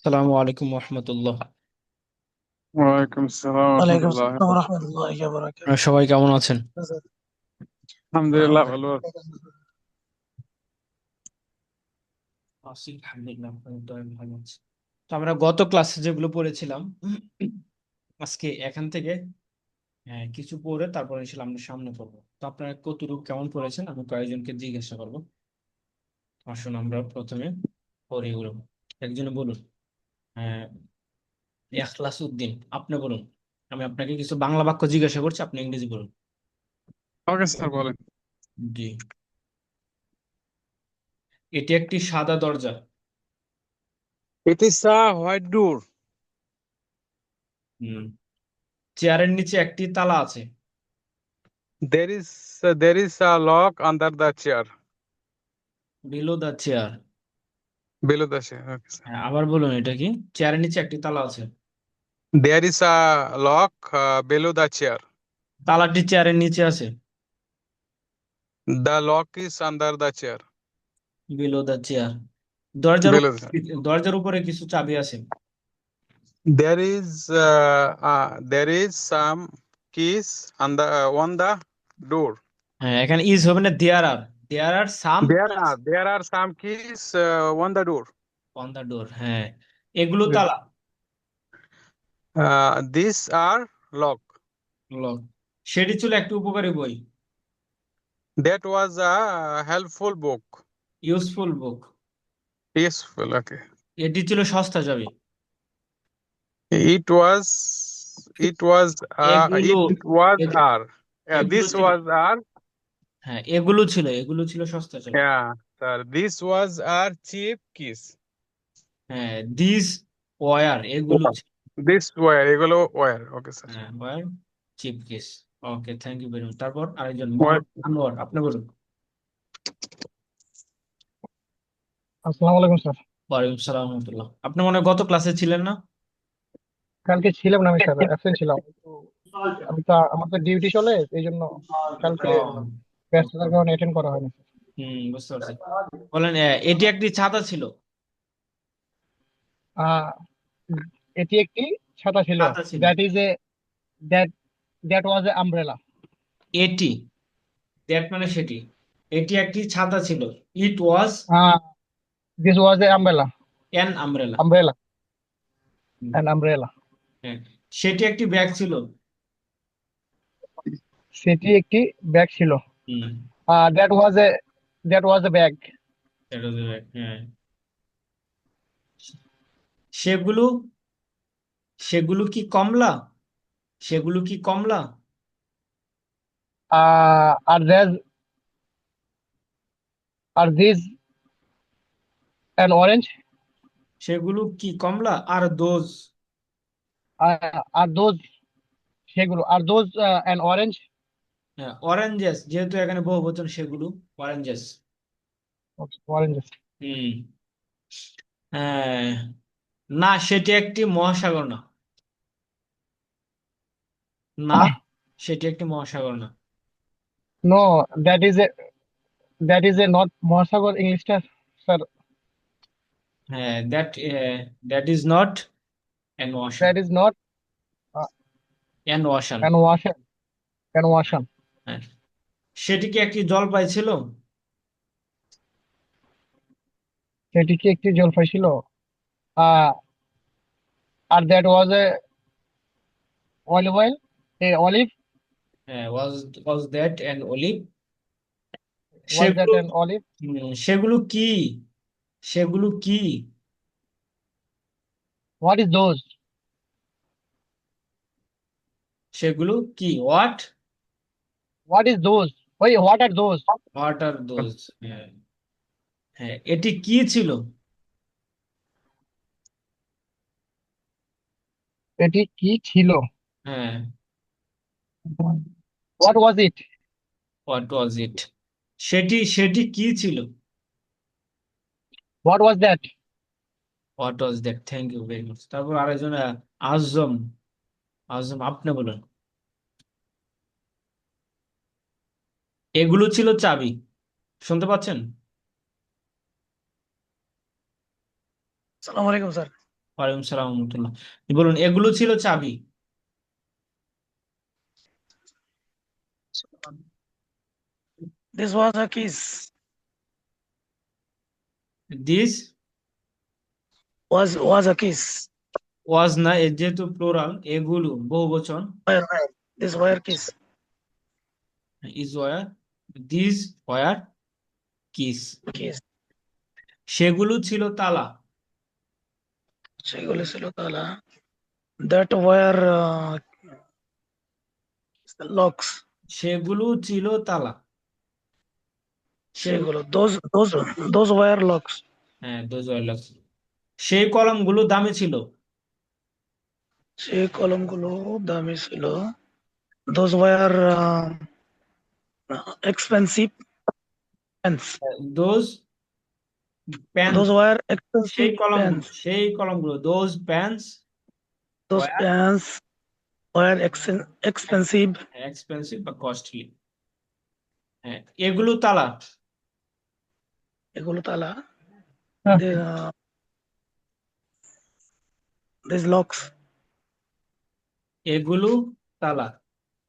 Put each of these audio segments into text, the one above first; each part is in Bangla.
আসসালামু আলাইকুম রহমতুল্লাহ। ওয়ালাইকুম আসসালাম ওয়ালাইকুম রহমতুল্লাহ। আসসালাম রহমতুল্লাহি ওয়া বারাকাতুহু। সবাই কেমন আছেন? আলহামদুলিল্লাহ ভালো আছি। আছি, আলহামদুলিল্লাহ, আমি ভালো আছি। তো আমরা গত ক্লাসে যেগুলো পড়েছিলাম, আজকে এখান থেকে কিছু পড়ে তারপর ইনশাআল্লাহ আমরা সামনে পড়বো। তো আপনারা কতটুকু কেমন পড়েছেন আমি কয়েকজনকে জিজ্ঞাসা করবো। আসুন আমরা প্রথমে পড়ি এগুলো। একজনে বলুন। আহ ইখলাস উদ্দিন, আপনি বলুন। আমি আপনাকে কিছু বাংলা বাক্য জিজ্ঞাসা করছি, আপনি ইংরেজি বলুন। ওকে স্যার বলেন। জি। এটি একটি সাদা দরজা। It is a white door. হুম। চেয়ারের নিচে একটি তালা আছে। There is a lock under the chair. Below the chair. Below the chair. Okay, sir. হ্যাঁ, আবার বলুন, এটা কি? চেয়ারের নিচে একটি তালা আছে। There is a lock below the chair. তালাটি চেয়ারের নিচে আছে। The lock is under the chair. Below the chair. দরজার Below the chair. উপরে দরজার উপরে কিছু চাবি আছে। There is some keys on the door. হ্যাঁ, এখানে ইজ হবে না, there are some There are some keys on the door. On the door. হ্যাঁ, এগুলো তালা। These are lock. লক। সেটি ছিল একটি উপকারী বই। That was a helpful book. Useful book. Useful. Okay. এটি ছিল সস্তা চাবি। It was. It was. এগুলো It was A- R. Yeah. এগুলো This ছিল। was R. হ্যাঁ, এগুলো ছিল সস্তা চাবি। Yeah. Sir. This was our cheap keys. হ্যাঁ, দিস ওয়ার, এগুলো Wow. ছিল। This wire. এগুলো wire. Okay, sir. হ্যাঁ, wire chip case. Okay, thank you very much. তারপর আরেকজন Wire. মোহাম্মদ আনোয়ার, আপনি বলুন। আসসালামু আলাইকুম স্যার। ওয়ালাইকুম সালাম রহমতুল্লাহ। আপনি মনে হয় গত ক্লাসে ছিলেন না? কালকে ছিলাম না, আমি স্যার অ্যাবসেন্ট ছিলাম। তো আমি তো আমার তো ডিউটি চলে, এই জন্য কালকে ও, ব্যস্ততার কারণে অ্যাটেন্ড করা হয়নি। বুঝতে পারছি। বলেন, এটি একটি ছাতা ছিল। আহ এটি একটি ছাতা ছিল। ছাতা ছিল। That is a that that was a umbrella. এটি, দ্যাট মানে সেটি। এটি একটি ছাতা ছিল। It was this was a umbrella. An umbrella. Umbrella an umbrella. হ্যাঁ, সেটি একটি ব্যাগ ছিল। সেটি একটি ব্যাগ ছিল। Hmm. That was a that was a bag. that was a bag, হ্যাঁ। সেগুলো সেগুলো কি কমলা? সেগুলো কি কমলা? আর দেয়ার আর দিস অ্যান অরেঞ্জ। সেগুলো কি কমলা? আর দোজ। আর দোজ সেগুলো আর দোজ অ্যান অরেঞ্জ। হ্যাঁ, অরেঞ্জেস, যেহেতু এখানে বহুবচন, সেগুলো অরেঞ্জেস। অরেঞ্জ। হুম। হ্যাঁ। না, সেটি একটি মহাসাগর না। না, সেটি একটি মহাসাগর না। No, that is a that is a not মহাসাগর ইংলিশটা স্যার। হ্যাঁ, that is not an ocean. That is not an ocean. An ocean. An ocean. হ্যাঁ। সেটি কি একটি জলপাই ছিল? সেটি কি একটি জলপাই ছিল? আহ আর that was a olive oil, a olive. হ্যাঁ, was that an olive. Was that সেগুলো অ্যান অলিভ? সেগুলো কি? সেগুলো কি? What is those? সেগুলো কি? হোয়াট? What is those? ওই what are those? What are those? হ্যাঁ। হ্যাঁ, এটি কি ছিল? এটি কি ছিল? হ্যাঁ। What was it? What was it? সেটি কি ছিল? What was that? What was that? Thank you very much. তারপর আরেকজন, আজম। আজম, আপনি বলুন। এগুলো ছিল চাবি। শুনতে পাচ্ছেন? সালাম আলাইকুম স্যার। ওয়ালাইকুম সালাম রহমতুল্লাহ। বলুন, এগুলো ছিল চাবি। This was a keys. This Was a keys. ওয়াজ না, এর যেহেতু প্লোরাল, এগুলো বহুবচন। Where? This wire keys. Is were, this were keys. Keys. সেগুলো ছিল তালা। সেগুলো ছিল তালা। That were locks. সেগুলো ছিল তালা। সেগুলো, সেগুলো those were locks. হ্যাঁ, দোজ ওয়ার লক্স। সেই কলমগুলো দামি ছিল। সেই কলমগুলো দামি ছিল। Those were expensive pens. Those pens, Those were সেই expensive কলমগুলো, pens. সেই কলমগুলো, those pens Those pens were expensive. Expensive বা কস্টলি। হ্যাঁ, এগুলো তালা। এগুলো তালা। হ্যাঁ, The, these locks. এগুলো তালা।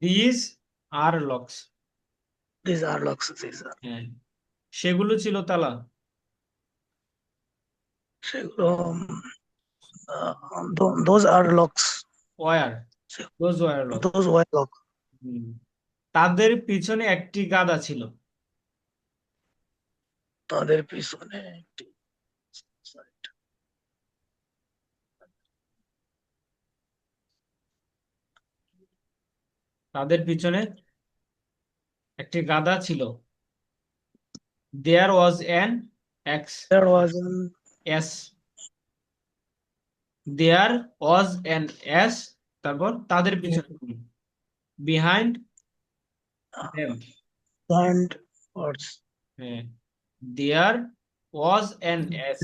This are locks. These are locks. These are. হ্যাঁ, সেগুলো ছিল তালা। সেগুলো those are locks. Were, those were lock. Those were locks. তাদের পিছনে একটি গাধা ছিল। তাদের পিছনে একটি তাদের পিছনে একটি গাধা ছিল। There was an ass there was an ass, there was an ass, তারপর তাদের পিছনে, বিহাইন্ড দেম। and words. হ্যাঁ, there was an ass,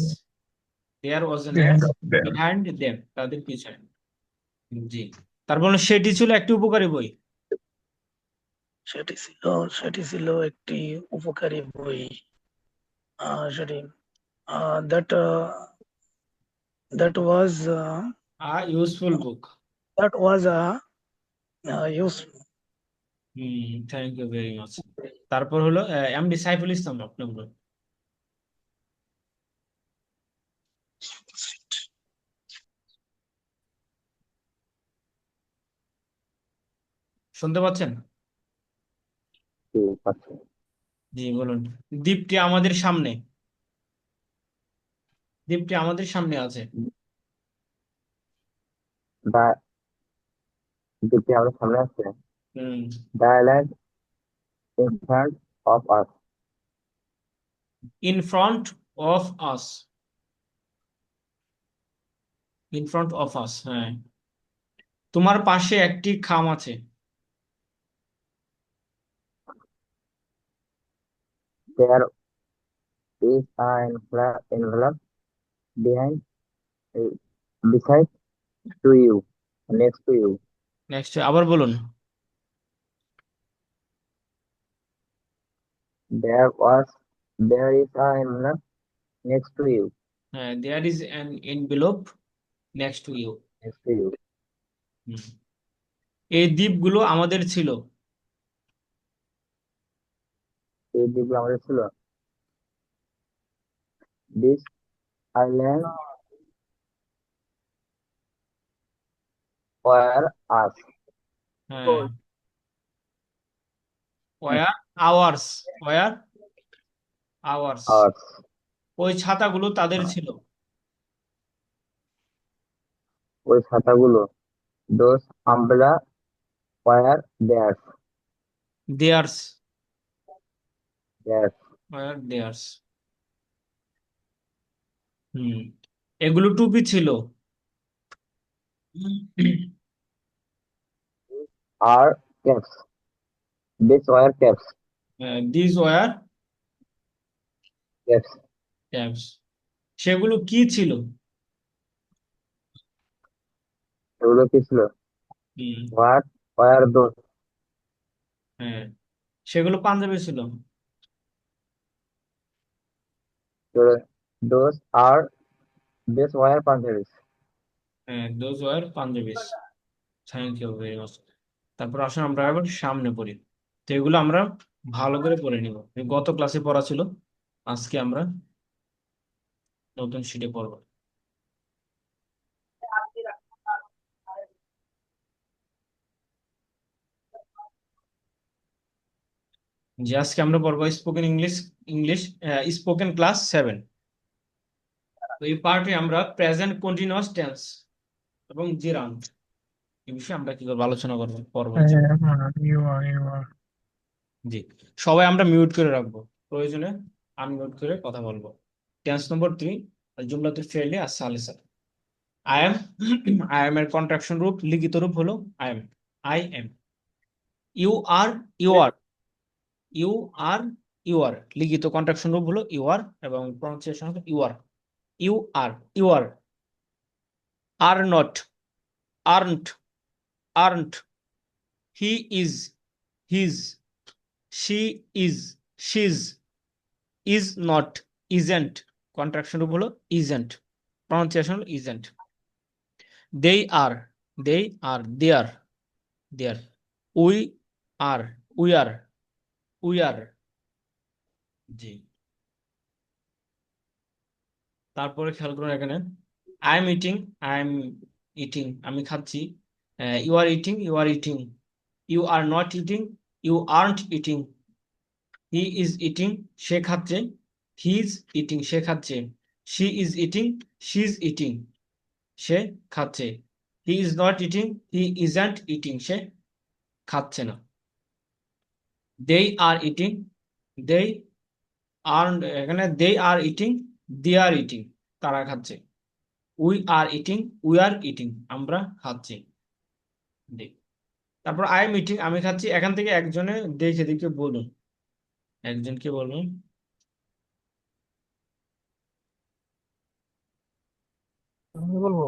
there was an behind ass of them. Behind them, তাদের পিছনে। জি, তারপর সেটি ছিল একটি উপকারী বই। সেটি ছিল একটি উপকারী বই। সেটি that that was useful book. that was a use. Thank you very much. তারপর হলো এমডি সাইফুল ইসলাম, আপনি বলুন। শুনতে পাচ্ছেন? জি, বলুন। দ্বীপটি আমাদের সামনে, দ্বীপটি আমাদের সামনে আছে। The দ্বীপটি আমাদের সামনে আছে। হুম, The island in front of us. In front of us, in front of us, হ্যাঁ। তোমার পাশে একটি খাম আছে। There is an envelope behind, uh, beside to you, next to you. Next আবার বলুন। There is an envelope next to you, হ্যাঁ, there is an envelope next to you. next to you. এই দ্বীপগুলো আমাদের ছিল। এই দ্বীপগুলো আমাদের ছিল। This island were us. হ্যাঁ, were ours, were ours. Ours. ওই ছাতাগুলো তাদের ছিল। ওই ছাতাগুলো, those umbrella were theirs. Theirs, Theirs. Were theirs. হুম, এগুলো টুপি ছিল। Our caps. These were caps. This were Caps. Caps. সেগুলো কি ছিল? এগুলো কি ছিল? হুম, What were those? হ্যাঁ, সেগুলো পাঞ্জাবি ছিল। Those are, these were Punjabis. হ্যাঁ, those were Punjabis. Thank you very much. তারপর আসুন আমরা এবার সামনে পড়ি। তো এগুলো আমরা ভালো করে পড়ে নিব। এই গত ক্লাসে পড়া ছিল, আজকে আমরা নতুন শিটে পড়বো। যে আজকে আমরা পড়বো spoken English, English spoken class 7। তো এই পার্টে আমরা প্রেজেন্ট কন্টিনিউয়াস টেন্স এবং জিরান্ড এই বিষয়ে আমরা কি করবো, আলোচনা করবো পরবর্তী। you are জি, সবাই আমরা মিউট করে রাখবো, প্রয়োজনে আনমিউট করে কথা বলবো। টেন্স নম্বর 3, জুমলাতুল ফি'লি আস-সালিসা। আই এম আই এম এর কন্ট্রাকশন রূপ, লিখিত রূপ হলো I am. I am. You are you are you are you are, লিখিত কন্ট্রাকশন রূপ হলো ইউ আর এবং প্রনাউন্সিয়েশন হলো you are. You are you are not, aren't, aren't. He is, he's. She is, she's. Is not, isn't, contraction রূপ হলো ইজেন্ট, প্রনাউন্সিয়েশন হলো isn't. They are, they R, there, they're. We are, we are, we are. জি, তারপরে খেয়াল করুন এখানে, I am eating, I am eating, আমি খাচ্ছি। You are eating, you are eating. You are not eating, you aren't eating. He is eating, সে খাচ্ছে। হি ইজ ইটিং, সে খাচ্ছে। She is eating, she is eating, সে খাচ্ছে। He is not eating, he isn't eating, সে খাচ্ছে না। দে আর ইটিং, দে আর, এখানে দে are eating, they are eating, তারা খাচ্ছে। We are eating, we are eating, আমরা খাচ্ছি। দে। তারপর আই এম ইটিং, আমি খাচ্ছি। এখান থেকে একজনে দেখে দেখে বলুন, একজনকে বলুন। আমি বলবো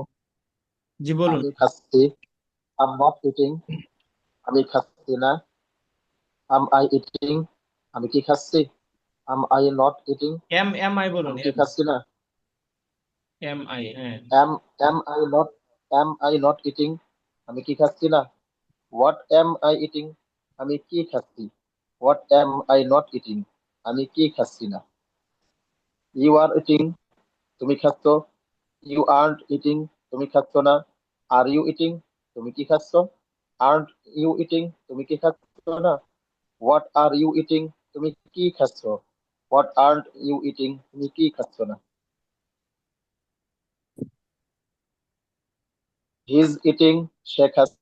জি বলুন। আমি খাচ্ছি। আম নট ইটিং, আমি খাচ্ছি না। আম আই ইটিং, আমি কি খাচ্ছি? Am I not eating, am am I বলুন, আমি কি এম খাচ্ছি না। এম আই, হ্যাঁ। Am am I not eating, আমি কি খাচ্ছি না। হোয়াট এম আই ইটিং, আমি কি খাচ্ছি। What am I not eating, আমি কি খাচ্ছি না। ইউ আর ইটিং, তুমি খাচ্ছ। ইউ আর্নট ইটিং, তুমি খাচ্ছ না। আর ইউ ইটিং, তুমি কি খাচ্ছ। আর্নট ইউ ইটিং, তুমি কি খাচ্ছ না। হোয়াট আর ইউ ইটিং, তুমি কি খাচ্ছ। হোয়াট আর্নট ইউ ইটিং, তুমি কি খাচ্ছ না। হি ইজ ইটিং, সে খাচ্ছে।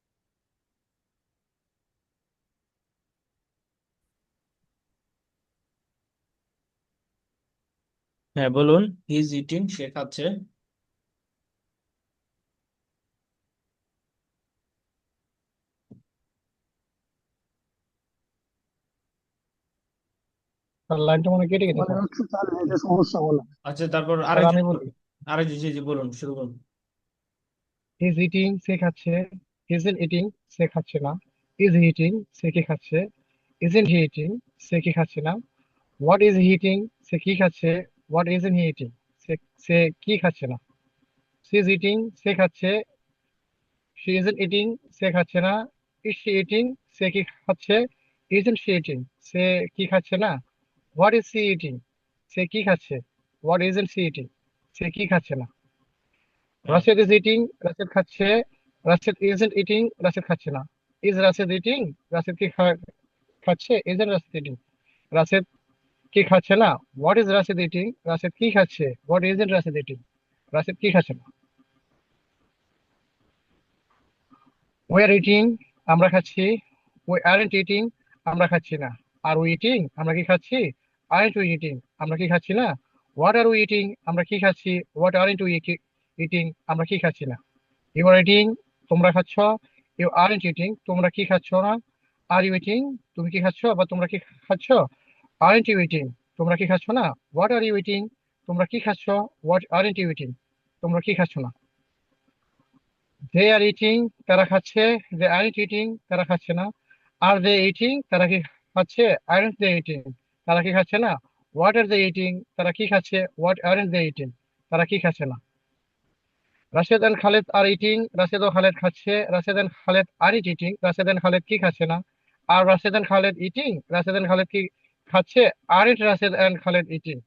হ্যাঁ বলুন, হি ইজ ইটিং, সে খাচ্ছে। তার লাইনটা মনে হয় কেটে গেছে মানে স্যার। হচ্ছে তার এটা সমস্যা বলে। আচ্ছা, তারপর স্যার আমি আরেকজন বলি, বলুন। আরেকজন, জি জি বলুন, শুরু করুন। ইজ ইটিং, সে খাচ্ছে। ইজন্ট ইটিং, সে খাচ্ছে না। ইজ হি ইটিং, সে কি খাচ্ছে। ইজন্ট হি ইটিং, সে কি খাচ্ছে না। হোয়াট ইজ হি ইটিং, সে কি খাচ্ছে। হোয়াট ইজন্ট হি ইটিং, সে সে কি খাচ্ছে না। সি ইজ ইটিং, সে খাচ্ছে। শি ইজন্ট ইটিং, সে খাচ্ছে না। ইজ শি ইটিং, সে কি খাচ্ছে। ইজন্ট শি ইটিং, সে কি খাচ্ছে না। হোয়াট ইজ সি ইটিং, সে কি খাচ্ছে। হোয়াট ইজন্ট সি ইটিং, সে কি খাচ্ছে না। হ্যাঁ, রাশেদ ইজ ইটিং, রাশেদ খাচ্ছে। রাশেদ ইজন্ট ইটিং, রাশেদ খাচ্ছে না। ইজ রাশেদ ইটিং, রাশেদ কি খাচ্ছে। ইজন্ট রাশেদ ইটিং, রাশেদ কি খাচ্ছে না। What is Rashed eating, Rashed কি খাচ্ছে। What isn't Rashed eating, Rashed কি খাচ্ছে না। উই আর ইটিং, আমরা খাচ্ছি। উই আরন্ট ইটিং, আমরা খাচ্ছি না। আর উই ইটিং, আমরা কি খাচ্ছি। আরন্ট উই ইটিং, আমরা কি খাচ্ছি না। হোয়াট আর উই ইটিং, আমরা কি খাচ্ছি। হোয়াট আরন্ট উই ইটিং, আমরা কি খাচ্ছি না। ইউ আর ইটিং, তোমরা খাচ্ছ। ইউ আরন্ট ইটিং, তোমরা কি খাচ্ছ না। আর ইউ ইটিং, তুমি কি খাচ্ছ বা তোমরা কি খাচ্ছ। আরন্ট ইউ ইটিং, তোমরা কি খাচ্ছ না। হোয়াট আর ইউ ইটিং, তোমরা কি খাচ্ছ। হোয়াট আরন্ট ইউ ইটিং, তোমরা কি খাচ্ছ না। দে আর ইটিং, তারা খাচ্ছে। দে আরন্ট ইটিং, তারা খাচ্ছে না। আর দে ইটিং, তারা কি খাচ্ছে। আরন্ট দে ইটিং, তারা কি খাচ্ছে না। হোয়াট আর দে ইটিং, তারা কি খাচ্ছে। হোয়াট আরন্ট দে ইটিং, তারা কি খাচ্ছে না। Rashed and Khaled are eating, Rashed ও খালেদ খাচ্ছে। Rashed and Khaled are eat eating, Rashed and Khaled কি খাচ্ছে না? Are Rashed and Khaled eating, Rashed and Khaled কি খাচ্ছে? Are eat Rashed and Khaled eating,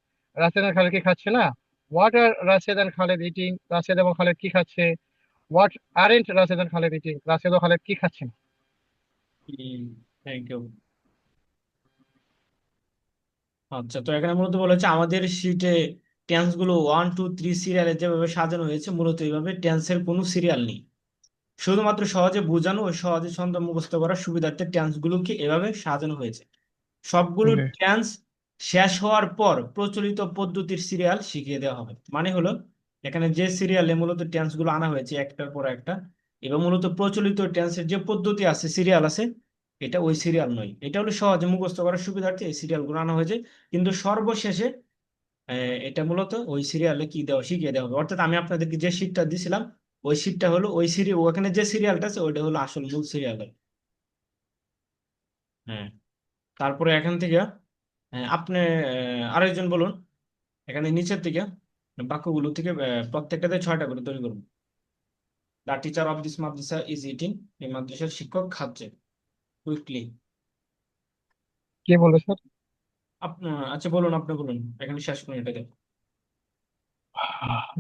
Rashed and Khaled কি খাচ্ছে না? What are Rashed and Khaled eating, Rashed এবং খালেদ কি খাচ্ছে? What aren't Rashed and Khaled eating, Rashed ও খালেদ কি খাচ্ছে না? Thank you. আচ্ছা, তো এখানে মূলত বলেছে আমাদের শিটে টেন্স গুলো 1 2 3 সিরিয়ালে যেভাবে সাজানো হয়েছে, মূলত এইভাবে টেন্সের কোনো সিরিয়াল নেই। শুধুমাত্র সহজে বোঝানো ও সহজে ছন্দ মুখস্থ করার সুবিধার্থে টেন্স গুলোকে এভাবে সাজানো হয়েছে। সবগুলো জি টেন্স শেষ হওয়ার পর প্রচলিত পদ্ধতির সিরিয়াল শিখিয়ে দেওয়া হবে। মানে হলো এখানে যে সিরিয়ালে মূলত টেন্স গুলো আনা হয়েছে একটার পর একটা, এবং মূলত প্রচলিত টেন্সের যে পদ্ধতি আছে, সিরিয়াল আছে, এটা ওই সিরিয়াল নয়। এটা হলো সহজে মুখস্থ করার সুবিধার্থে এই সিরিয়াল গুলো আনা হয়েছে, কিন্তু সর্বশেষে এটা মূলত ওই সিরিয়ালে কি দেওয়া শিখিয়ে দেওয়া হবে। অর্থাৎ আমি আপনাদেরকে যে শিটটা দিছিলাম, ওই শিটটা হলো ওই সিরিয়াল, ওখানে যে সিরিয়ালটা আছে ওইটা হলো আসল মূল সিরিয়াল। হ্যাঁ, তারপরে এখান থেকে আপনি আরেকজন বলুন, এখানে নিচের থেকে বাক্যগুলো থেকে প্রত্যেকটাতে 6টা করে তৈরি করুন। The teacher of this Madrasa is eating, এই মাদ্রাসার শিক্ষক খাচ্ছে। কুইকলি কি বলবো স্যার? আচ্ছা বলুন, আপনি বলুন, এখানে শেষ করুন এটাকে।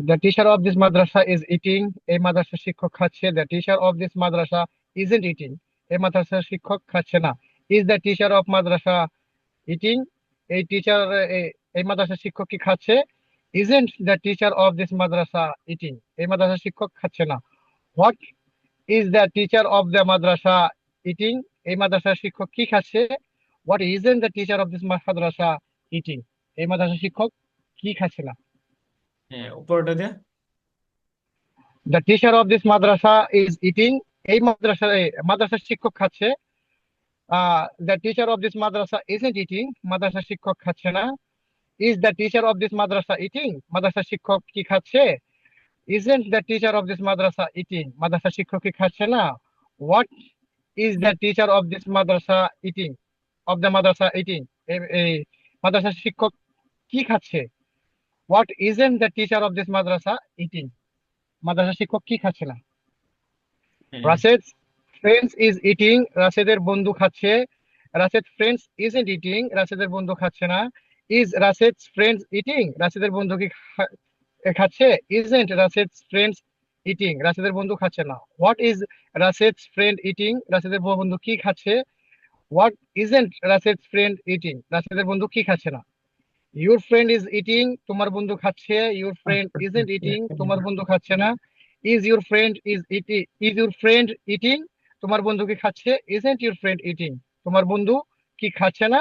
The teacher of this Madrasa is eating, এই মাদ্রাসার শিক্ষক খাচ্ছে। The teacher of this Madrasa isn't eating, এই মাদ্রাসার শিক্ষক খাচ্ছে না। Is the teacher of Madrasa eating, এই টিচার এই মাদ্রাসার শিক্ষক কি খাচ্ছে? Isn't the teacher of this madrasa eating, এই মাদ্রাসার শিক্ষক খাচ্ছে না। What is the teacher of the Madrasa eating, এই মাদ্রাসার শিক্ষক কি খাচ্ছে? What isn't the teacher of this madrasa eating, এই মাদ্রাসার শিক্ষক কি খাচ্ছে না? হ্যাঁ, উপরটা দিয়ে। The teacher of this Madrasa is eating, এই মাদ্রাসার শিক্ষক খাচ্ছে। The teacher of this Madrasa isn't eating, মাদ্রাসার শিক্ষক খাচ্ছে না। Is the teacher of this madrasa eating, মাদ্রাসার শিক্ষক কি খাচ্ছে? Isn't the teacher of this madrasa eating, মাদ্রাসার শিক্ষক কি খাচ্ছে না? What is the teacher of this madrasa eating, of the Madrasa eating, এই মাদ্রাসার শিক্ষক কি খাচ্ছে? What isn't the teacher of this madrasa eating, মাদ্রাসার শিক্ষক কি খাচ্ছে না? হ্যাঁ, রাশেদ ফ্রেন্ডস ইজ ইটিং, রাশেদের বন্ধু খাচ্ছে। রাশেদ ফ্রেন্ডস ইজন্ট ইটিং, রাশেদের বন্ধু খাচ্ছে না। ইজ রাশেদ ফ্রেন্ডস ইটিং, রাশেদের বন্ধু কি খাচ্ছে? ইজন্ট রাশেদ ফ্রেন্ডস ইটিং, রাশেদের বন্ধু খাচ্ছে না। What is Rashed friend eating, রাশেদের বন্ধু কি খাচ্ছে? What isn't Rashed friend eating, রাশেদের বন্ধু কি খাচ্ছে না? ইউর ফ্রেন্ড ইজ ইটিং, তোমার বন্ধু খাচ্ছে। ইউর ফ্রেন্ড ইজন্ট ইটিং, তোমার বন্ধু খাচ্ছে না। Is your friend is your friend eating, তোমার বন্ধু কি খাচ্ছে? ইজন্ট ইউর ফ্রেন্ড ইটিং, তোমার বন্ধু কি খাচ্ছে না?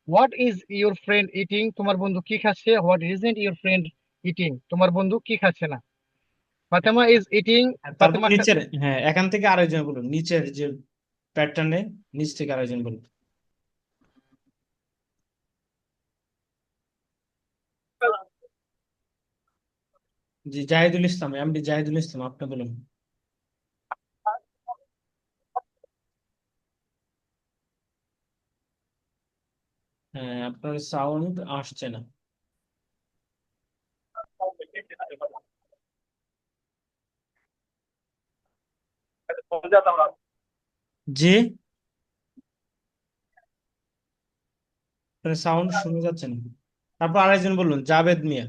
What is your friend eating, তোমার বন্ধু কি খাচ্ছে? What isn't your friend eating, তোমার বন্ধু কি খাচ্ছে না? ফাতেমা ইজ ইটিং, তারপর ফাতেমা নিচের, হ্যাঁ, এখান থেকে আরেকজন বলুন, নিচের যে প্যাটার্নে নিচ থেকে আরেকজন বলুন। জি, জাহিদুল ইসলাম, এমডি জাহিদুল ইসলাম, আপনি বলুন। হ্যাঁ, আপনার সাউন্ড আসছে না। জি, আপনার সাউন্ড শোনা যাচ্ছে না। তারপর আরেকজন বলুন, জাভেদ মিয়া।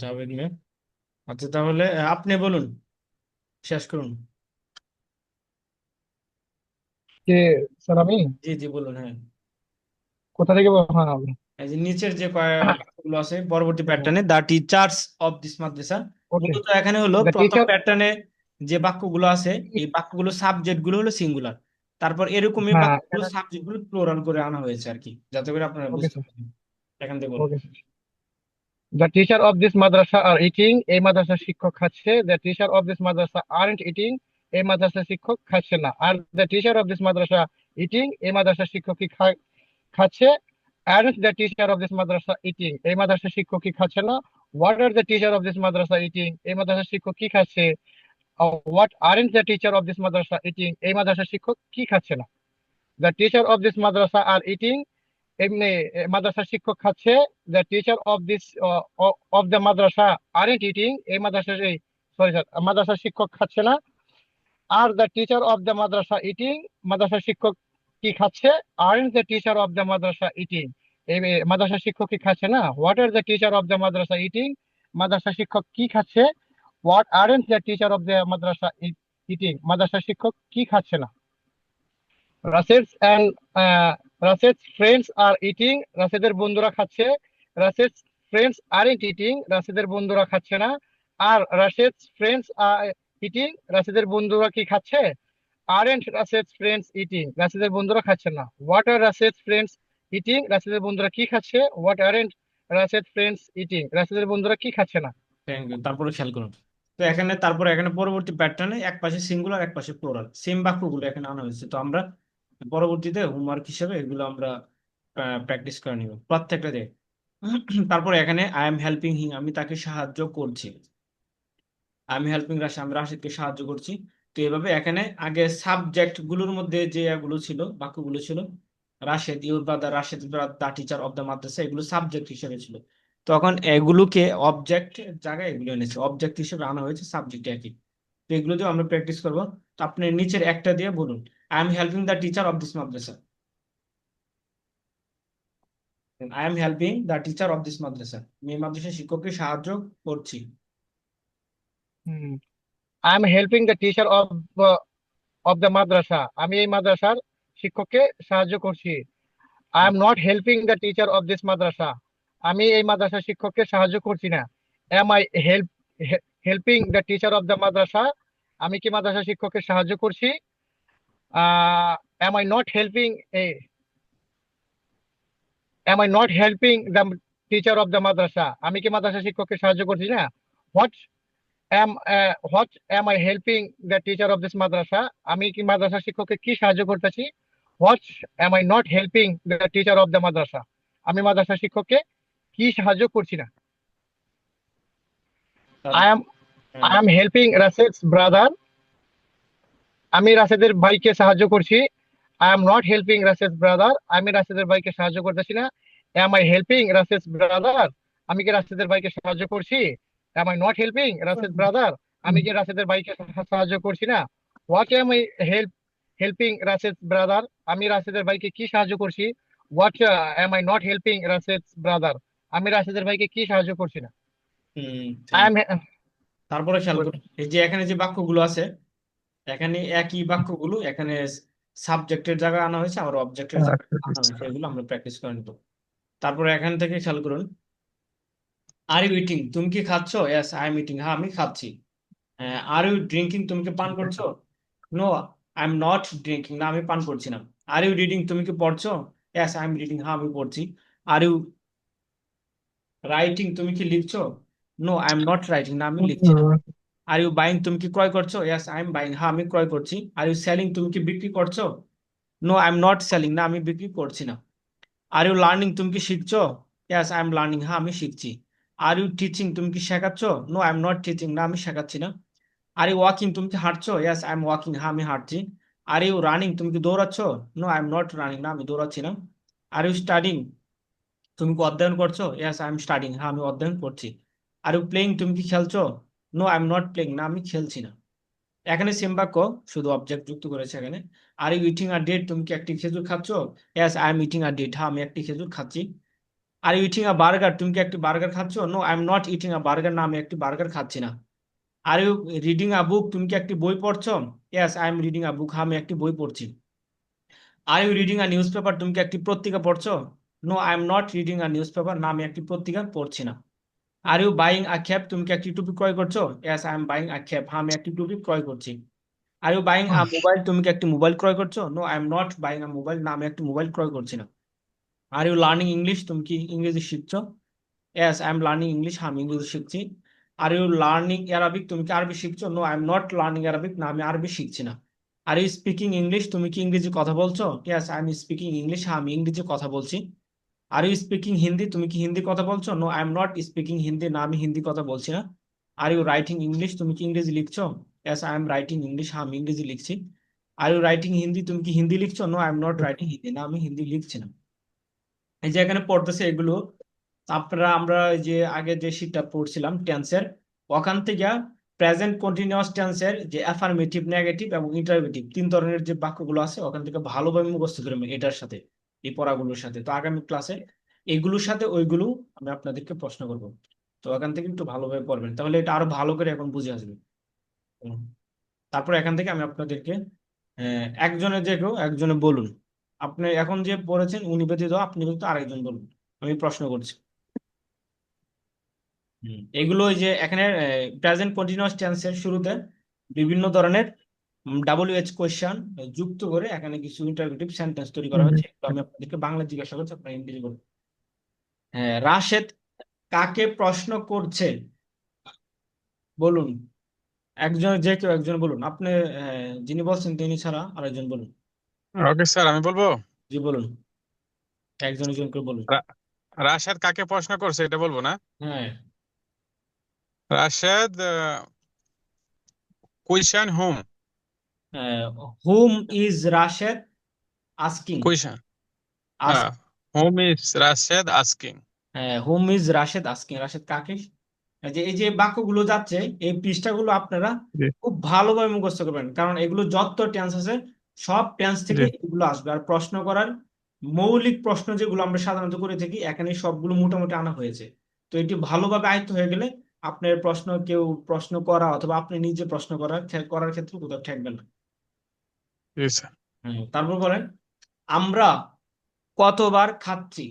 জাভেদ মিয়া। আচ্ছা, তাহলে আপনি বলুন, শেষ করুন। কে? স্যার আমি জি জি, বলুন, হ্যাঁ। কোথা থেকে হ্যাঁ আমি এই যে নিচের যে বাক্যগুলো আছে পরবর্তী প্যাটার্নে, দ্য টিচার্স অফ দিস মাদ্রাসা, ওকে। মূলত এখানে হলো দ্য প্রথম টিচার, প্যাটার্নে যে বাক্যগুলো আছে, এই বাক্যগুলো সাবজেক্ট গুলো হলো সিঙ্গুলার। তারপর এরকমই হ্যাঁ বাক্যগুলো সাবজেক্ট গুলো প্লুরাল করে আনা হয়েছে আর কি, যাতে করে আপনারা ওকে বুঝতে স্যার, পারেন। এখান থেকে বলুন। Okay sir. The teacher of this Madrasa are eating, এই মাদ্রাসার শিক্ষক খাচ্ছে। The teacher of this Madrasa aren't eating, এই মাদ্রাসার শিক্ষক খাচ্ছে না। Are the teacher of this madrasa eating, এই মাদ্রাসার শিক্ষক কি খাচ্ছে? Aren't the teacher of this madrasa eating, এই মাদ্রাসার শিক্ষক কি খাচ্ছে না? What are the teacher of this madrasa eating? এই মাদ্রাসার শিক্ষক কি খাচ্ছে? What aren't the teacher of this madrasa eating? এই মাদ্রাসার শিক্ষক কি খাচ্ছে না? The teacher of this madrasa are eating. এমনি মাদ্রাসার শিক্ষক খাচ্ছে। The teacher of this of the madrasa aren't eating. এই মাদ্রাসার সরি স্যার, মাদ্রাসার শিক্ষক খাচ্ছে না। আর the teacher of the madrasa eating, মাদ্রাসার শিক্ষক কি খাচ্ছে? Aren't the teacher of the madrasa eating? এই মাদ্রাসার শিক্ষক কি খাচ্ছে না? What are the teacher of the madrasa eating? মাদ্রাসার শিক্ষক কি খাচ্ছে? What aren't the teacher of the madrasa eating? মাদ্রাসার শিক্ষক কি খাচ্ছে না? Rashid's friends are eating. রাশেদের বন্ধুরা খাচ্ছে। Rashid's friends aren't eating. রাশেদের বন্ধুরা খাচ্ছে না। আর Rashid's friends are eating. রাশেদের বন্ধুরা কি খাচ্ছে? Aren't Rashid's friends eating? রাশেদের বন্ধুরা খাচ্ছে না। What are Rashid's friends eating? রাশেদের বন্ধুরা কি খাচ্ছে? What aren't Rashid's friends eating? রাশেদের বন্ধুরা কি খাচ্ছে না? Thank you. তারপরে খেয়াল করুন, তো এখানে পরবর্তী প্যাটার্নে এক পাশে সিঙ্গুলার এক পাশে প্লুরাল সেম বাক্যগুলো এখানে আনা হয়েছে। তো আমরা পরবর্তীতে হোমওয়ার্ক হিসেবে এগুলো আমরা প্র্যাকটিস করে নিব প্রত্যেকটা দিয়ে। তারপরে এখানে আই এম হেল্পিং হিম, আমি তাকে সাহায্য করছি। আমি হেল্পিং রাশিদ, আমি রাশিদকে সাহায্য করছি। তো এভাবে এখানে আগে সাবজেক্ট গুলোর মধ্যে যে এগুলো ছিল, বাক্যগুলো ছিল, Rashed your brother, Rashed the teacher of the madrasa, এগুলো সাবজেক্ট হিসেবে ছিল। তখন এগুলোকে অবজেক্ট জায়গায় এগুলো এনেছে, অবজেক্ট হিসেবে আনা হয়েছে, সাবজেক্ট একই। তো এগুলো দিয়ে আমরা প্র্যাকটিস করবো। তো আপনি নিচের একটা দিয়ে বলুন, I am helping the teacher of this madrasa. I am helping the teacher of this madrasa, আমি এই মাদ্রাসার শিক্ষককে সাহায্য করছি। I am helping the teacher of the madrasa. আমি এই মাদ্রাসার শিক্ষককে সাহায্য করছি। I am not helping the teacher of this madrasa. আমি এই মাদ্রাসার শিক্ষককে সাহায্য করছি না। Am I helping the teacher of the madrasa? আমি কি মাদ্রাসার শিক্ষককে সাহায্য করছি? Am I not helping the teacher of the madrasa? আমি কি মাদ্রাসার শিক্ষককে সাহায্য করছি না? What am I helping the teacher of this madrasa? আমি কি মাদ্রাসার শিক্ষককে কি সাহায্য করতেছি? What am I not helping the teacher of the madrasa? আমি মাদ্রাসার শিক্ষককে কি সাহায্য করছি না। I am helping Rashid's brother. আমি রাশেদের ভাইকে সাহায্য করছি। I am not helping Rashid's brother. আমি রাশেদের ভাইকে সাহায্য করতেছি না। Am I helping Rashid's brother? আমি কি রাশেদের ভাইকে সাহায্য করছি? Am I not helping Rashid's brother? আমি কি রাশেদের ভাইকে সাহায্য করছি না। What am I helping Rashid's brother? আমি রাশেদের ভাইকে কি সাহায্য করছি? What am I not helping Rashid's brother? আমি রাশেদের ভাইকে কি সাহায্্য করছি না। I am তারপরে খেয়াল করুন, এই যে এখানে যে বাক্যগুলো আছে, এখানে একই বাক্যগুলো এখানে সাবজেক্টের জায়গায় আনা হয়েছে, আবার অবজেক্টের জায়গায় আনা হয়েছে, এগুলো আমরা প্র্যাকটিস করে নিব। তারপরে এখান থেকে খেয়াল করুন, আর ইউ ইটিং, তুমি কি খাচ্ছ? ইয়েস আই এম ইটিং, হ্যাঁ আমি খাচ্ছি। আর ইউ ড্রিঙ্কিং, তুমি কি পান করছো? No I am not drinking, না আমি পান করছি না। আর ইউ রিডিং, তুমি কি পড়ছো? ইয়েস আই এম রিডিং, হ্যাঁ আমি পড়ছি। আর ইউ রাইটিং, তুমি কি লিখছো? No I am not writing, না আমি লিখছি না। আর ইউ বাইং, তুমি কি ক্রয় করছো? ইয়েস আই এম বাইং, হ্যাঁ আমি ক্রয় করছি। আর ইউ সেলিং, তুমি কি বিক্রি করছো? No I am not selling, না আমি বিক্রি করছি না। আর ইউ লার্নিং, তুমি কি শিখছো? ইয়েস আই এম লার্নিং, হ্যাঁ আমি শিখছি। আর ইউ টিচিং, তুমি কি শেখাচ্ছ? No I am not teaching, না আমি শেখাচ্ছি না। আর ইউ ওয়াকিং, তুমি কি হাঁটছো? ইয়েস আই এম ওয়াকিং, হ্যাঁ আমি হাঁটছি। আর ইউ রানিং, তুমি কি দৌড়াচ্ছ? No I am not running, না আমি দৌড়াচ্ছি না। আর ইউ স্টাডিং, তুমি কি অধ্যয়ন করছো? ইয়েস আই এম স্টাডিং, হ্যাঁ আমি অধ্যয়ন করছি। আর ইউ প্লেইং, তুমি কি খেলছো? No I am not playing, না আমি খেলছি না। এখানে সেম বাক্য, শুধু অবজেক্ট যুক্ত করেছে এখানে। Are you eating a date, তুমি কি একটি খেজুর খাচ্ছ? Yes I am eating a date, হ্যাঁ আমি একটি খেজুর খাচ্ছি। Are you eating a burger, তুমি কি একটি বার্গার খাচ্ছ? No I am not eating a burger, না আমি একটি বার্গার খাচ্ছি না। আর ইউ রিডিং আ বুক, তুমি কি একটি বই পড়ছো? Yes I am reading a book, হ্যাঁ আমি একটি বই পড়ছি। Are you reading a newspaper, তুমি কি একটি পত্রিকা পড়ছো? No I am not reading a newspaper, না আমি একটি পত্রিকা পড়ছি না। Are you buying a cap, তুমি কি একটি টুপি ক্রয় করছো? Yes I am buying a cap, হ্যাঁ আমি একটি টুপি ক্রয় করছি। Are you buying a mobile, তুমি কি একটি মোবাইল ক্রয় করছো? No I am not buying a mobile, না আমি একটি মোবাইল ক্রয় করছি না। আর ইউ লার্নিং ইংলিশ, তুমি কি ইংরেজি শিখছো? Yes I am learning English, হ্যাঁ আমি ইংরেজি শিখছি। আর ইউ লার্নিং অ্যারাবিক, তুমি কি আরবি শিখছো? No I am not learning Arabic, না আমি আরবি শিখছি না। আর ইউ স্পিকিং ইংলিশ, তুমি কি ইংরেজি কথা বলছো? Yes I am speaking English, হ্যাঁ আমি ইংরেজি কথা বলছি। আর ইউ স্পিকিং হিন্দি, তুমি কি হিন্দি কথা বলছো? No I am not speaking Hindi, না আমি হিন্দি কথা বলছি না। আর ইউ রাইটিং ইংলিশ, তুমি কি ইংরেজি লিখছো? S I am writing English, হ্যাঁ আমি ইংরেজি লিখছি। আর ইউ রাইটিং হিন্দি, তুমি কি হিন্দি লিখছো? No I am not writing Hindi, না আমি হিন্দি লিখছি না। এই যে এখানে পড়তেছে এগুলো আপনারা, আমরা ওই যে আগে যে শীটটা পড়ছিলাম টেন্সের, ওখান থেকে প্রেজেন্ট কন্টিনিউয়াস টেন্সের যে অ্যাফার্মেটিভ, নেগেটিভ এবং ইন্টারোগেটিভ 3 ধরনের যে বাক্যগুলো আছে ওখান থেকে ভালোভাবে মুখস্থ করবেন এটার সাথে, এই পড়াগুলোর সাথে। তো আগামী ক্লাসে এগুলোর সাথে ওইগুলো আমি আপনাদেরকে প্রশ্ন করব। তো ওখান থেকে একটু ভালোভাবে পড়বেন, তাহলে এটা আরো ভালো করে এখন বুঝে আসবে। হুম। তারপর এখান থেকে আমি আপনাদেরকে একজনে যে কেউ একজনে বলুন। আপনি এখন যে পড়েছেন উনি ব্যতীত আপনি কিন্তু আরেকজন বলুন, আমি প্রশ্ন করছি। এগুলো ওই যে এখানে প্রেজেন্ট কন্টিনিউয়াস টেন্সের শুরুতে বিভিন্ন ধরনের WH কোয়েশ্চেন যুক্ত করে এখানে কিছু ইন্টারোগেটিভ সেন্টেন্স তৈরি করা হয়েছে। তো আমি আপনাদেরকে বাংলা জিজ্ঞাসা করছি, আপনারা ইংরেজি বলুন। হ্যাঁ, রাশেদ কাকে প্রশ্ন করছে? বলুন। একজন যে কেউ একজন বলুন, আপনি যিনি বলছেন তিনি ছাড়া আরেকজন বলুন। ওকে স্যার, আমি বলবো। জি বলুন, একজন একজন করে বলুন। রাশেদ কাকে প্রশ্ন করছে এটা বলবো না? হ্যাঁ, Rashed question whom. Whom is Rashed asking? Question, হ্যাঁ, whom is Rashed asking. Whom is Rashed asking, Rashed কাকে? এই যে বাক্যগুলো যাচ্ছে, এই পৃষ্ঠাগুলো আপনারা জি খুব ভালোভাবে মুখস্থ করবেন, কারণ এগুলো যত টেন্স আছে সব টেন্স থেকে জি এগুলো আসবে। আর প্রশ্ন করার মৌলিক প্রশ্ন যেগুলো আমরা সাধারণত করে থাকি এখানে সবগুলো মোটামুটি আনা হয়েছে। তো এটি ভালোভাবে আয়ত্ত হয়ে গেলে আপনার প্রশ্ন, কেউ প্রশ্ন করা অথবা আপনি নিজে প্রশ্ন করার ক্ষেত্রে কোথাও ঠেকবে না। জি স্যার। তারপর বলেন, আমরা কতবার খাচ্ছি?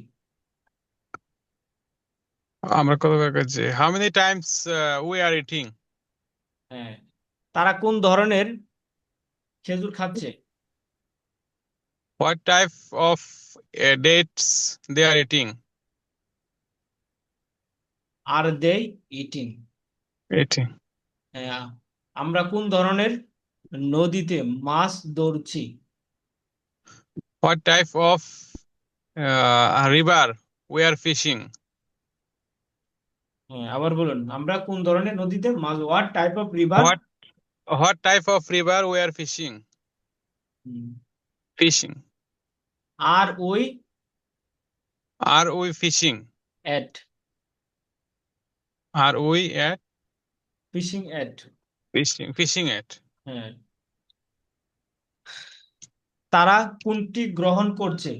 আমরা কত করছি, how many times we are eating. হ্যাঁ, তারা কোন ধরনের খেজুর খাচ্ছে? What type of dates they are eating. Are they eating? Eating. হ্যাঁ, আমরা কোন ধরনের নদীতে মাছ ধরছি? What type of river we are fishing. হ্যাঁ, আবার বলুন, আমরা কোন ধরনের নদীতে মাছ, what type of river? What type of river we are fishing. Fishing. আর ওই are we fishing. At? Are we at fishing at? Fishing, fishing at. হ্যাঁ, তারা কোনটি গ্রহণ করছে?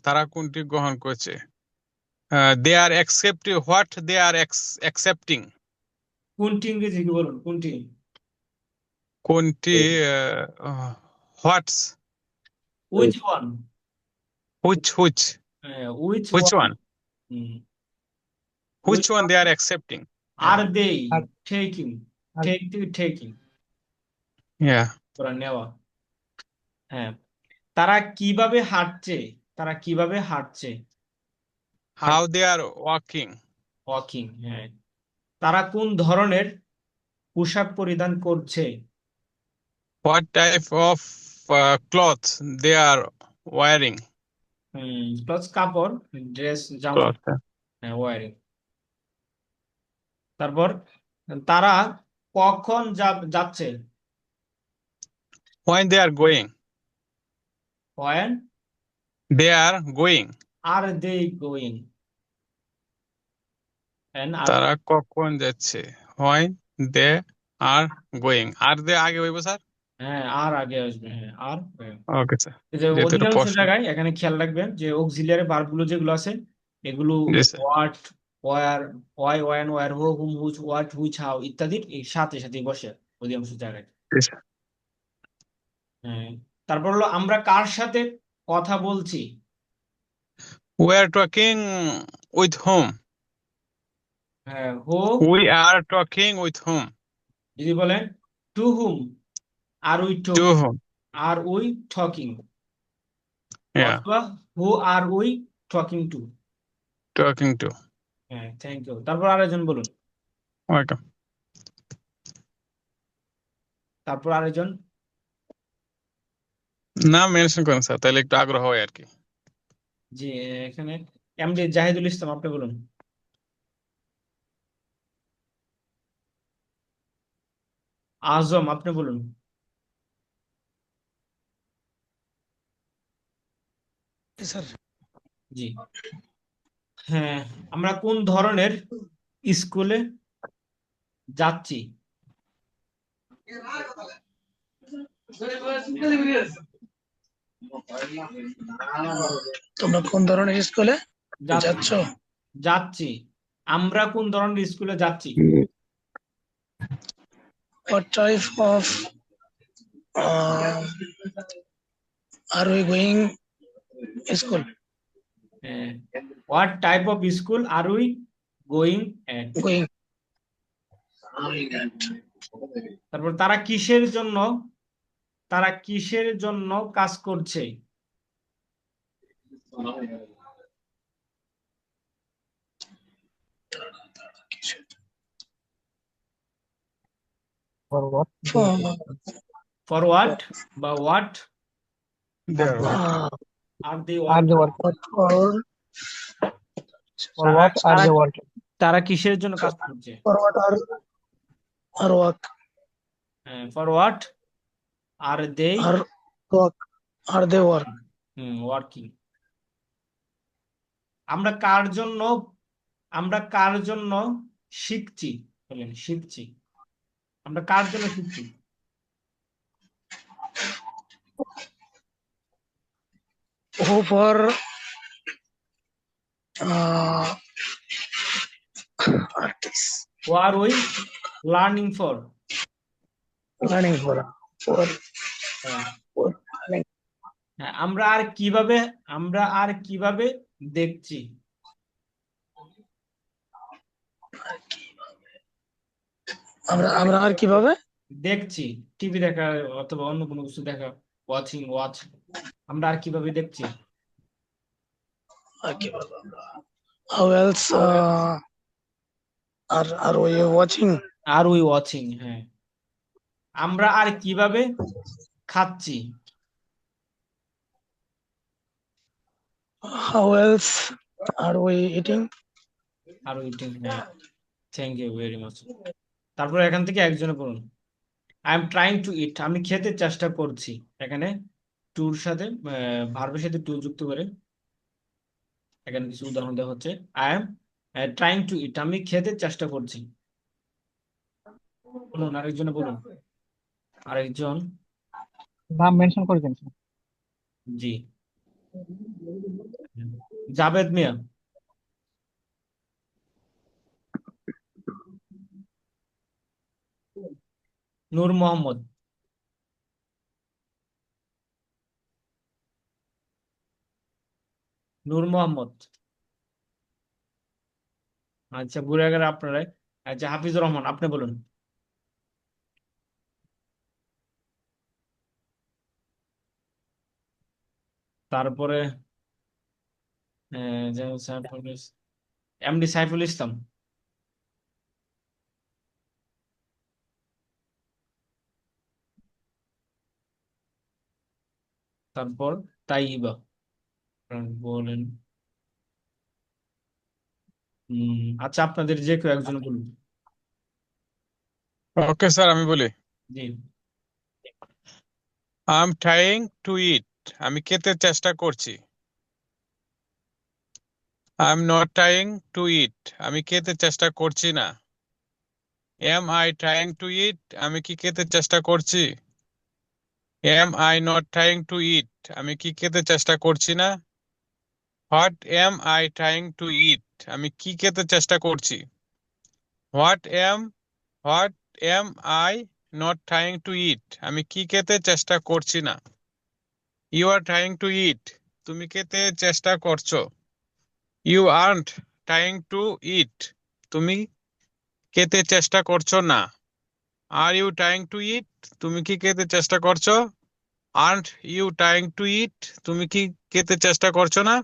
তারা কোনটি গ্রহণ করছে? They are accepting, what they are accepting. কোনটি ইংরেজি কি বলুন, কোনটি? কোনটি, what's, which one? Which which which one? One which which one one? They are accepting. আর হ্যাঁ, they are taking? Are taking হ্যাঁ। ওরা নেওয়া। হ্যাঁ, তারা কিভাবে হাঁটছে? তারা কিভাবে হাঁটছে? হাঁট how they are walking. Walking. হ্যাঁ, তারা কোন ধরনের পোশাক পরিধান করছে? What type of cloth they are wearing. Plus কাপড়, ড্রেস, জামা। ক্লথ। হ্যাঁ, ওয়ারিং। তারপর তারা কখন যাচ্ছে? When they are going. When they are going. Are they going? আর তারা কখন যাচ্ছে, when they are going. Are দে আগে হইব স্যার। হ্যাঁ, আর আগে আসবে। হ্যাঁ, আর ওকে স্যার, এই যে যেহেতু এটা অধিকাংশ প্রশ্ন। জায়গায় এখানে খেয়াল রাখবেন যে অক্সিলিয়ারি ভার্বগুলো যেগুলো আছে এগুলো জি sir. What, where, why, when, where, who, whom, whose, what, which, how ইত্যাদির এই সাথে সাথে বসে অধিকাংশ জায়গায়। জি স্যার। হ্যাঁ, তারপর হলো আমরা কার সাথে কথা বলছি? We are talking with whom. হ্যাঁ, who. We are talking with whom. যদি বলেন to whom are we to talking, whom. Are we talking, Yeah, অথবা who are we talking to? talking to. হ্যাঁ, থ্যাংক ইউ। তারপর আরেকজন বলুন। Welcome. তারপর আরেকজন। না মেনশন করেন স্যার, তাহলে একটু আগ্রহ হয় আর কি। জি, এখানে এমডি জাহিদুল ইসলাম, আপনি বলুন। আজম, আপনি বলুন। স্যার জি, হ্যাঁ, আমরা কোন ধরনের স্কুলে যাচ্ছি? তোমরা কোন ধরনের স্কুলে যাচ্ছি যাচ্ছ? যাচ্ছি আমরা কোন ধরনের স্কুলে যাচ্ছি? What type of are we going school? What type of school are we going at? Going. তারপর তারা কিসের জন্য কাজ করছে? For what? For for what বা what There. R they Are they working? working? for For what are they working? তারা কিসের জন্য কাজ করছে? what are work for what are they are work are they work? Working? আমরা কার জন্য শিখছি? বলেন, শিখছি। আমরা কার জন্য শিখছি? Who for artists who are we learning for? learning for learning. আমরা আর কিভাবে দেখছি? আমরা আর কিভাবে দেখছি, টিভি দেখা অথবা অন্য কোনো কিছু দেখা, ওয়াচ। আমরা আর কিভাবে দেখছি? how else are we watching? Are we watching, হ্যাঁ। আমরা আর কিভাবে খাচ্ছি? How else are we eating? Are we eating, হ্যাঁ। Thank you very much. তারপর এখান থেকে একজনে বলুন, I am trying to eat, আমি খেতে চেষ্টা করছি। এখানে টুর সাথে ভার্বের সাথে টু যুক্ত করে এখানে কিছু উদাহরণ দেওয়া হচ্ছে। I am trying to eat, আমি খেতে চেষ্টা করছি। বলুন, আরেকজনে বলুন। আরেকজন, নাম মেনশন করে দিন স্যার। জি, জাভেদ মিয়া। নূর মোহাম্মদ। নূর মোহাম্মদ। আচ্ছা, ঘুরে গেলে আপনারাই। আচ্ছা, হাফিজুর রহমান, আপনি বলুন। তারপরে এমডি সাইফুল ইসলাম। তারপর তাইবা বলেন। আচ্ছা, আপনাদের যে কেউ একজন বলুন। ওকে স্যার, আমি বলি। জি, I am trying to eat, আমি খেতে চেষ্টা করছি। I am not trying to eat, আমি খেতে চেষ্টা করছি না। Am I trying to eat, আমি কি খেতে চেষ্টা করছি? Am I not trying to eat, আমি কি খেতে চেষ্টা করছি না। What am I trying to eat, আমি কি খেতে চেষ্টা করছি। What am I not trying to eat, আমি কি খেতে চেষ্টা করছি না। You are trying to eat, তুমি খেতে চেষ্টা করছো। You aren't trying to eat, তুমি খেতে চেষ্টা করছো না। Are you trying to eat, তুমি কি খেতে চেষ্টা করছো। Aren't you trying to eat, তুমি কি খেতে চেষ্টা করছো না।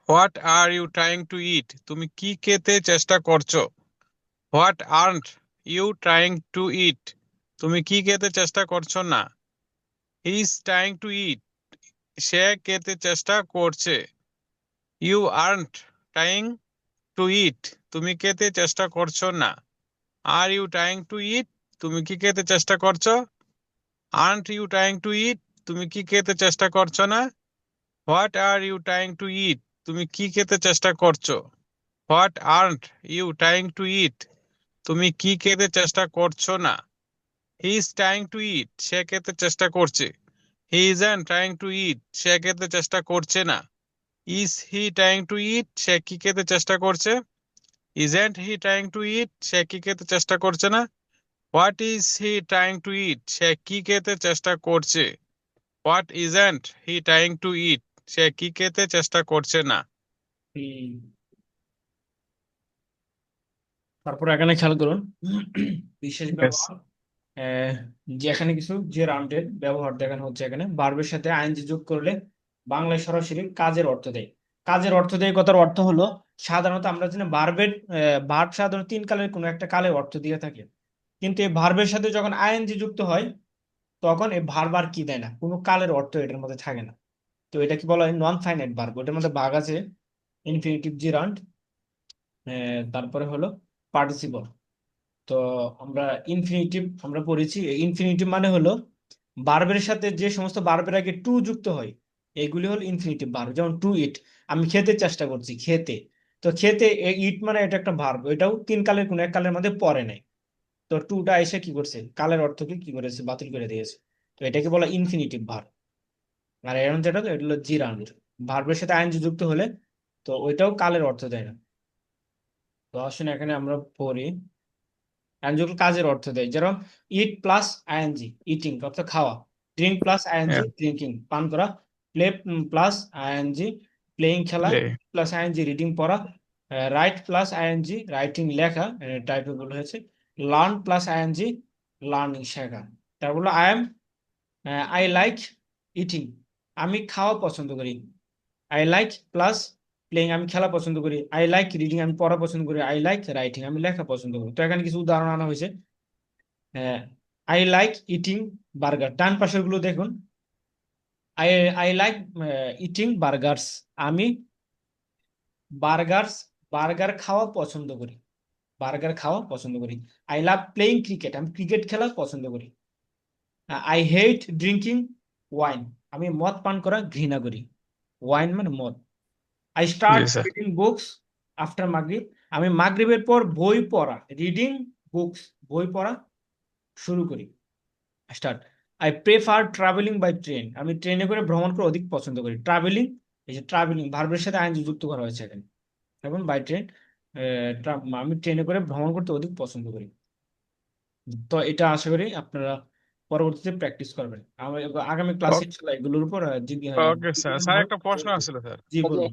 What are you trying to eat, তুমি কি খেতে চেষ্টা করছো। What aren't you trying to eat, তুমি কি খেতে চেষ্টা করছো না। He is trying to eat, সে খেতে চেষ্টা করছে। You aren't trying to eat, তুমি খেতে চেষ্টা করছো না। Are you trying to eat, তুমি কি খেতে চেষ্টা করছো? Aren't you trying to eat, তুমি কি খেতে চেষ্টা করছো না। What are you trying to eat, তুমি কি খেতে চেষ্টা করছো। What aren't you trying to eat, তুমি কি খেতে চেষ্টা করছো না। He is trying to eat, সে খেতে চেষ্টা করছে। He isn't trying to eat, সে খেতে চেষ্টা করছে না। Is he trying to eat, সে কি খেতে চেষ্টা করছে। Isn't he trying to eat, সে কি খেতে চেষ্টা করছে না। What is he trying to eat, সে কি খেতে চেষ্টা করছে। What isn't he trying to eat, সে কি খেতে চেষ্টা করছে না। হুম। তারপর এখানে খেয়াল করুন বিশেষ Yes. ব্যবহার, যে এখানে কিছু যে রাউন্ডের ব্যবহার দেখানো হচ্ছে। এখানে ভার্বের সাথে আইএনজি যোগ করলে বাংলায় সরাসরি কাজের অর্থ দেয়। কাজের অর্থ দেয় কথার অর্থ হলো, সাধারণত আমরা জানি ভার্ব সাধারণত তিন কালের কোনো একটা কালের অর্থ দিয়ে থাকে, কিন্তু এই ভার্বের সাথে যখন আইএনজি যুক্ত হয় তখন এই ভার্ব আর কি দেয় না, কোনো কালের অর্থ এটার মধ্যে থাকে না। তো এটা কি বলা হয়, নন ফাইনাইট ভার্ব। ওটার মধ্যে ভাগ আছে ইনফিনিটিভ জিরান্ড, তারপরে হলো পার্টিসিপল। তো আমরা আমরা পড়েছি ইনফিনিটিভ মানে হলো ভার্বের সাথে যে সমস্ত ভার্বের আগে টু যুক্ত হয়, এগুলি হলো ইনফিনিটিভ ভার্ব। যেমন টু ইট, আমি খেতে চেষ্টা করছি, খেতে। তো খেতে, ইট মানে এটা একটা ভার্ব, এটাও তিন কালের কোনো এক কালের মধ্যে পড়ে নাই। তো টুটা এসে কি করছে, কালের অর্থকে কি করেছে, বাতিল করে দিয়েছে। তো এটাকে বলা ইনফিনিটিভ ভার্ব। আর এরকম যেটা, এটা হলো জিরান্ড। ভার্বের সাথে আইএনজি যুক্ত হলে তো ওইটাও কালের অর্থ দেয় না। তো আসলে এখানে আমরা পড়ি আইএনজি কাজের অর্থ দেয়। যেরকম ইট প্লাস আইএনজি, ইটিং অর্থাৎ খাওয়া। Drink plus ING, Yeah. Drinking পান করা। প্লে প্লাস আইএনজি, প্লেইং খেলা। Play. প্লাস আইএনজি, রিডিং পড়া। রাইট প্লাস আইএনজি, রাইটিং লেখা, টাইপে বলা হয়েছে। লার্ন প্লাস আইএনজি, লার্নিং শেখা। তারপর হলো আই লাইক ইটিং, আমি খাওয়া পছন্দ করি। আই লাইক প্লাস প্লেইং, আমি খেলা পছন্দ করি। আই লাইক রিডিং, আমি পড়া পছন্দ করি। আই লাইক রাইটিং, আমি লেখা পছন্দ করি। তো এখানে কিছু উদাহরণ আনা হয়েছে। আই লাইক ইটিং বার্গার, ডান পাশের গুলো দেখুন। I I like eating burghers, আমি বার্গার্স বার্গার খাওয়া পছন্দ করি। বার্গার খাওয়া পছন্দ করি। আই লাভ প্লেইং ক্রিকেট, আমি ক্রিকেট খেলা পছন্দ করি। আই হেট ড্রিঙ্কিং ওয়াইন, আমি মদ পান করা ঘৃণা করি। ওয়াইন মানে মদ। I start G sir. Reading books after মাগরিব, আমি মাগরিবের পর বই পড়া, রিডিং বুকস বই পড়া শুরু করি। Start. I prefer travelling by train, আমি ট্রেনে করে ভ্রমণ করে অধিক পছন্দ করি। ট্রাভেলিং, এই যে ট্রাভেলিং ভার্বের সাথে আইএনজি যুক্ত করা হয়েছে এখানে। এখন বাই ট্রেন, আমি ট্রেনে করে ভ্রমণ করতে অধিক পছন্দ করি। তো এটা আশা করি আপনারা পরবর্তীতে প্র্যাকটিস করবেন। আগামী ক্লাসে ইনশাআল্লাহ এগুলোর উপর ওকে স্যার, স্যার একটা প্রশ্ন আসছিল স্যার। জি বলুন,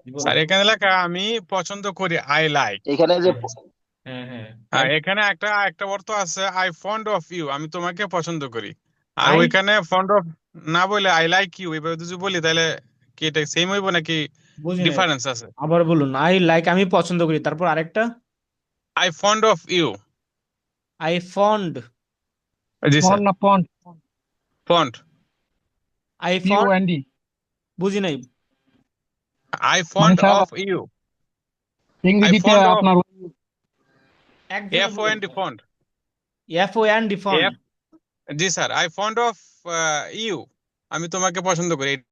জি বলুন। স্যার এখানে লেখা আমি পছন্দ করি, আই লাইক। এখানে যে হ্যাঁ হ্যাঁ আর হ্যাঁ, এখানে একটা একটা অর্থ আছে আই ফন্ড অফ ইউ, আমি তোমাকে পছন্দ করি। আর আই ওইখানে ফন্ড অফ না বলে আই লাইক ইউ এভাবে যদি বলি তাহলে কি এটা সেম হইব নাকি বুঝি নাই, ডিফারেন্স আছে? আবার বলুন। আই লাইক, আমি পছন্দ করি। তারপর আরেকটা, I fond of you. I fond, জি পন স্যার, না পন, fond. I P O fond, N D. বুঝি নাই। আই মানে fond sir of you. I ইংরেজিতে ফন্ড অফ, আপনার একজনে এফ ও বলুন। N D fond. F O N D fond. F, জি sir, I fond of you, আমি তোমাকে পছন্দ করি।